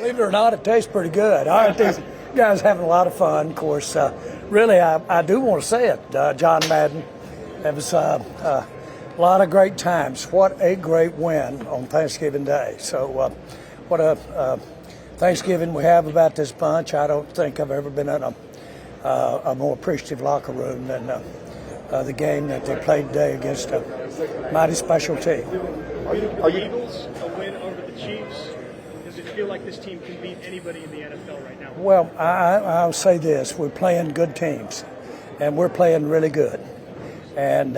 Believe it or not, it tastes pretty good. All right, these guys having a lot of fun. Of course, really, I do want to say it, John Madden. It was a lot of great times. What a great win on Thanksgiving Day. So what a Thanksgiving we have about this bunch. I don't think I've ever been in a more appreciative locker room than the game that they played today against a mighty special team. Are you Eagles a win over the Chiefs? Does it feel like this team can beat anybody in the NFL right now? Well, I'll say this. We're playing good teams, and we're playing really good. And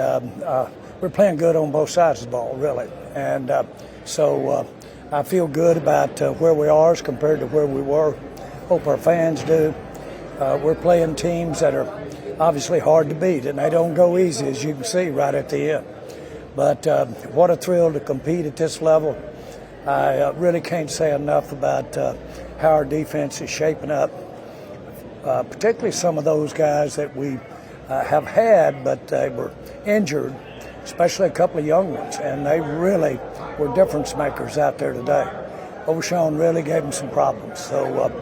we're playing good on both sides of the ball, really. And so I feel good about where we are as compared to where we were. Hope our fans do. We're playing teams that are obviously hard to beat, and they don't go easy, as you can see right at the end. But what a thrill to compete at this level. I really can't say enough about how our defense is shaping up, particularly some of those guys that we have had, but they were injured, especially a couple of young ones, and they really were difference makers out there today. Overshawn really gave them some problems, so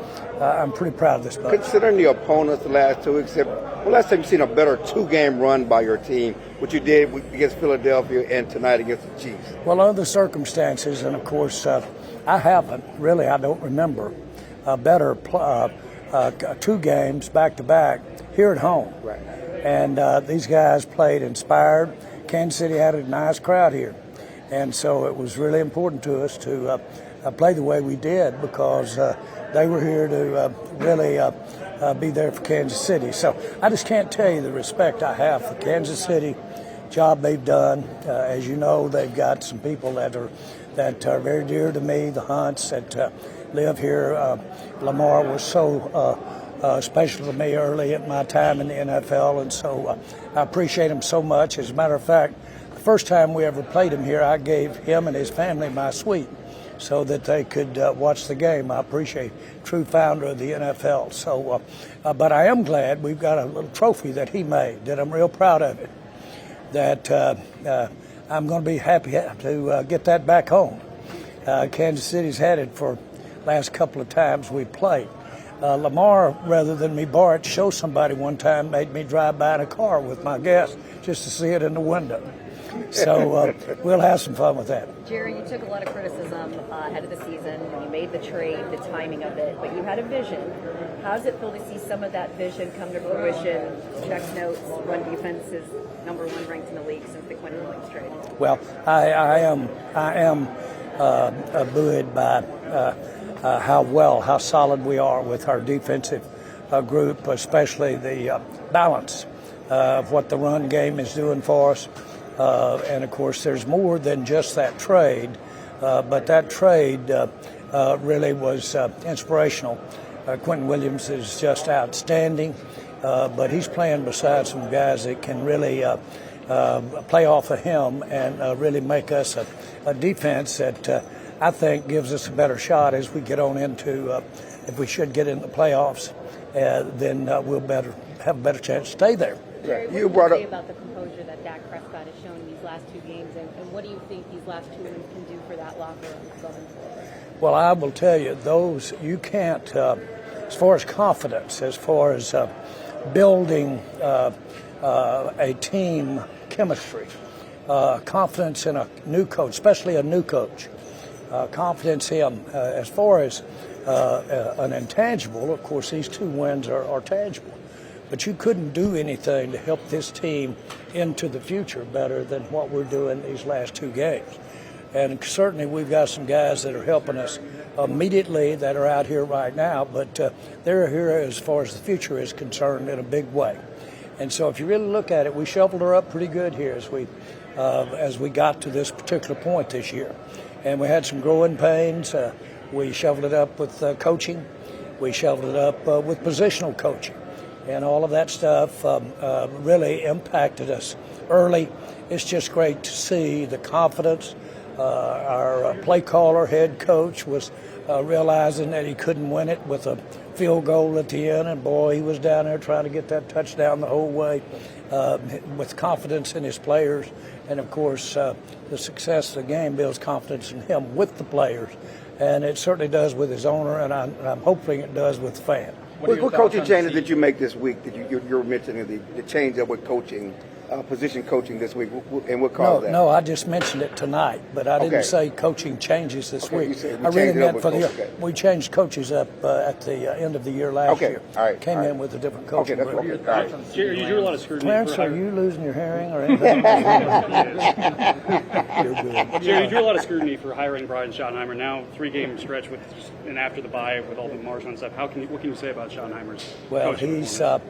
I'm pretty proud of this bunch. Considering the opponents the last 2 weeks, last time you've seen a better 2-game run by your team, what you did against Philadelphia and tonight against the Chiefs? Well, under the circumstances, and of course, I haven't really. I don't remember a better 2 games back-to-back here at home. Right. And these guys played inspired. Kansas City had a nice crowd here, and so it was really important to us to play the way we did because they were here to really be there for Kansas City. So I just can't tell you the respect I have for Kansas City, job they've done. As you know, they've got some people that are very dear to me, the Hunts that live here. Lamar was so special to me early in my time in the NFL, and so I appreciate him so much. As a matter of fact, the first time we ever played him here, I gave him and his family my suite so that they could watch the game. I appreciate true founder of the NFL. So, but I am glad we've got a little trophy that he made that I'm real proud of it, that I'm going to be happy to get that back home. Kansas City's had it for the last couple of times we played. Lamar, rather than me borrow it to show somebody one time, made me drive by in a car with my guests just to see it in the window. So we'll have some fun with that. Jerry, you took a lot of criticism ahead of the season when you made the trade, the timing of it, but you had a vision. How does it feel to see some of that vision come to fruition? Check notes, run defense is #1 ranked in the league since the Quentin Williams trade. Well, I am buoyed by how solid we are with our defensive group, especially the balance of what the run game is doing for us. And, of course, there's more than just that trade, but that trade really was inspirational. Quentin Williams is just outstanding, but he's playing beside some guys that can really play off of him and really make us a defense that I think gives us a better shot as we get on into, if we should get in the playoffs, then we'll have a better chance to stay there. Jerry, You what brought do you up say about the composure that Dak Prescott has shown in these last 2 games, and what do you think these last 2 wins can do for that locker room going forward? Well, I will tell you, those you can't, as far as confidence, as far as building a team chemistry, confidence in a new coach, especially a new coach, confidence in him. As far as an intangible, of course, these 2 wins are tangible. But you couldn't do anything to help this team into the future better than what we're doing these last 2 games. And certainly we've got some guys that are helping us immediately that are out here right now, but they're here as far as the future is concerned in a big way. And so if you really look at it, we shoveled her up pretty good here as we got to this particular point this year. And we had some growing pains. We shoveled it up with coaching. We shoveled it up with positional coaching. And all of that stuff really impacted us early. It's just great to see the confidence. Our play caller, head coach, was realizing that he couldn't win it with a field goal at the end. And, boy, he was down there trying to get that touchdown the whole way with confidence in his players. And, of course, the success of the game builds confidence in him with the players. and it certainly does with his owner, and I'm hoping it does with the fan. What coaching changes did you make this week? That you're mentioning the change up with coaching, position coaching this week, and what caused that? No, I just mentioned it tonight, but I didn't say coaching changes this week. I really meant for the year. Okay. We changed coaches up at the end of the year last year. All right. Came in with a different coaching group. Jerry, you drew a lot of scrutiny. Clarence, are you losing your hearing or anything? You're good. Jerry, you drew a lot of scrutiny for hiring Brian Schottenheimer. Now 3-game stretch and after the bye with all the Marshall and stuff. What can you say about Schottenheimer's Well, coaching he's. I'm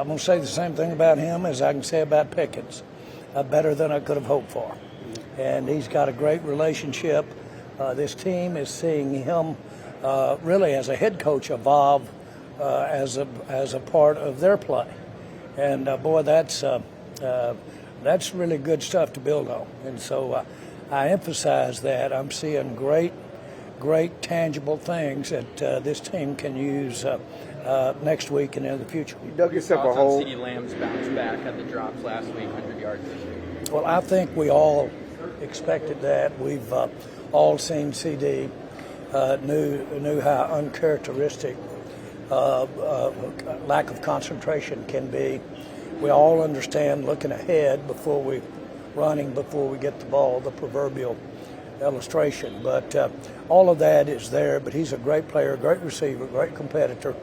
going to say the same thing about him as I can say about Pickens. Better than I could have hoped for, and he's got a great relationship. This team is seeing him really as a head coach evolve as a part of their play, and boy, that's really good stuff to build on. And so I emphasize that I'm seeing great tangible things that this team can use next week and in the future. You dug yourself a hole. CeeDee Lamb's bounce back at the drops last week, 100 yards this week. Well, I think we all expected that. We've all seen CD, knew how uncharacteristic lack of concentration can be. We all understand looking ahead before we get the ball, the proverbial illustration. But all of that is there. But he's a great player, great receiver, great competitor,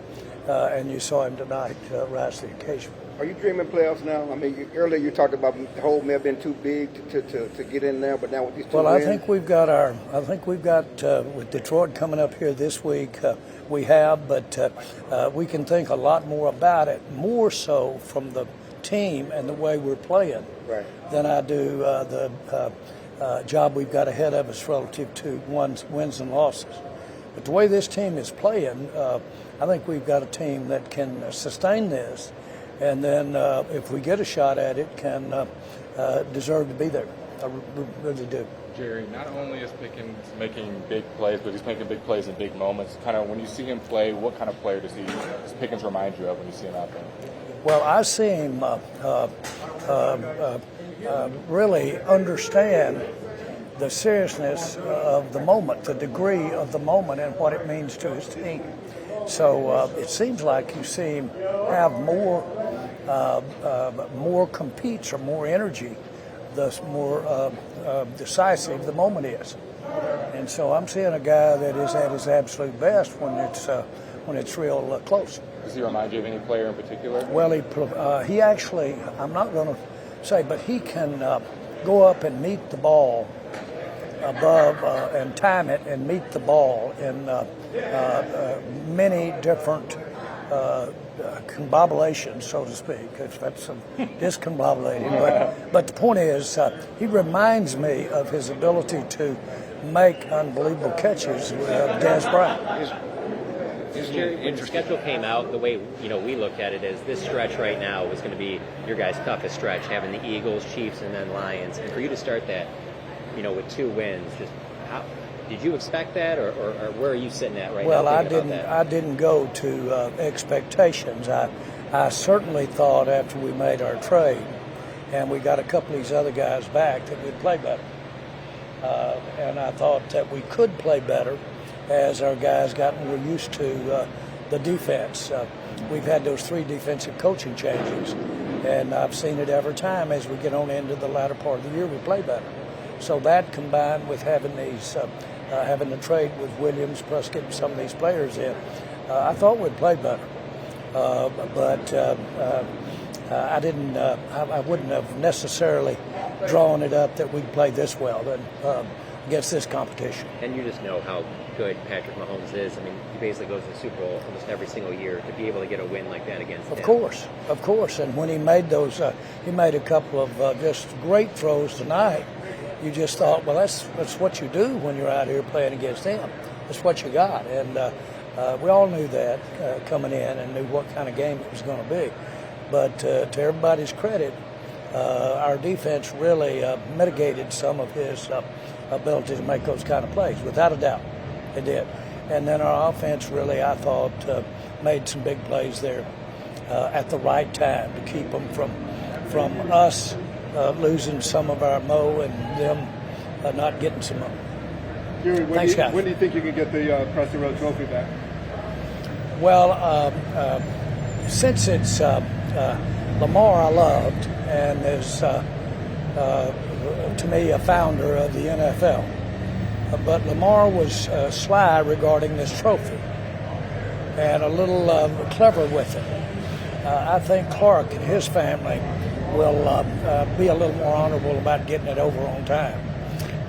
and you saw him tonight rise to the occasion. Are you dreaming playoffs now? I mean, earlier you talked about the hole may have been too big to get in there, but now with these two wins. I think we've got with Detroit coming up here this week, we have, but we can think a lot more about it, more so from the team and the way we're playing than I do the job we've got ahead of us relative to wins and losses. But the way this team is playing, I think we've got a team that can sustain this. And then if we get a shot at it, can deserve to be there. I really do. Jerry, not only is Pickens making big plays, but he's making big plays in big moments. Kind of when you see him play, what kind of player does Pickens remind you of when you see him out there? Well, I see him really understand the seriousness of the moment, the degree of the moment, and what it means to his team. So it seems like you see him have more competes or more energy, thus more decisive the moment is. And so I'm seeing a guy that is at his absolute best when it's real close. Does he remind you of any player in particular? Well, he actually, I'm not going to say, but he can go up and meet the ball above and time it and meet the ball in many different combobulations, so to speak, because that's some discombobulating. But the point is, he reminds me of his ability to make unbelievable catches with Des Bryant. Jerry, when the schedule came out, the way we look at it is this stretch right now is going to be your guys' toughest stretch, having the Eagles, Chiefs, and then Lions. And for you to start that, with 2 wins, just how did you expect that, or where are you sitting at right now? Well, I didn't go to expectations. I certainly thought after we made our trade and we got a couple of these other guys back that we'd play better. And I thought that we could play better as our guys got more used to the defense. We've had those 3 defensive coaching changes, and I've seen it every time as we get on into the latter part of the year, we play better. So that combined with having having the trade with Williams plus getting some of these players in, I thought we'd play better. But I didn't. I wouldn't have necessarily drawn it up that we'd play this well against this competition. And you just know how good Patrick Mahomes is. I mean, he basically goes to the Super Bowl almost every single year. To be able to get a win like that against him. Of course. And when he made those, he made a couple of just great throws tonight. You just thought, well, that's what you do when you're out here playing against him. That's what you got. And we all knew that coming in and knew what kind of game it was going to be. But to everybody's credit, our defense really mitigated some of his ability to make those kind of plays, without a doubt. It did. And then our offense really, I thought, made some big plays there at the right time to keep them from us losing some of our mo and them not getting some of it. Jerry, Thanks, guys. when do you think you can get the Preston Road Trophy back? Well, since it's Lamar I loved and is, to me, a founder of the NFL. But Lamar was sly regarding this trophy and a little clever with it. I think Clark and his family will be a little more honorable about getting it over on time.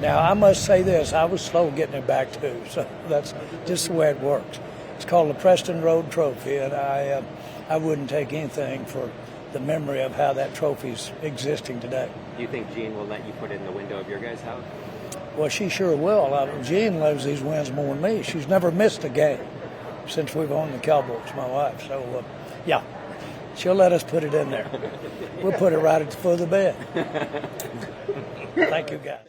Now, I must say this, I was slow getting it back too, so that's just the way it works. It's called the Preston Road Trophy, and I wouldn't take anything for the memory of how that trophy's existing today. Do you think Jean will let you put it in the window of your guys' house? Well, she sure will. Jean loves these wins more than me. She's never missed a game since we've owned the Cowboys, my wife. So, yeah, she'll let us put it in there. We'll put it right at the foot of the bed. Thank you, guys.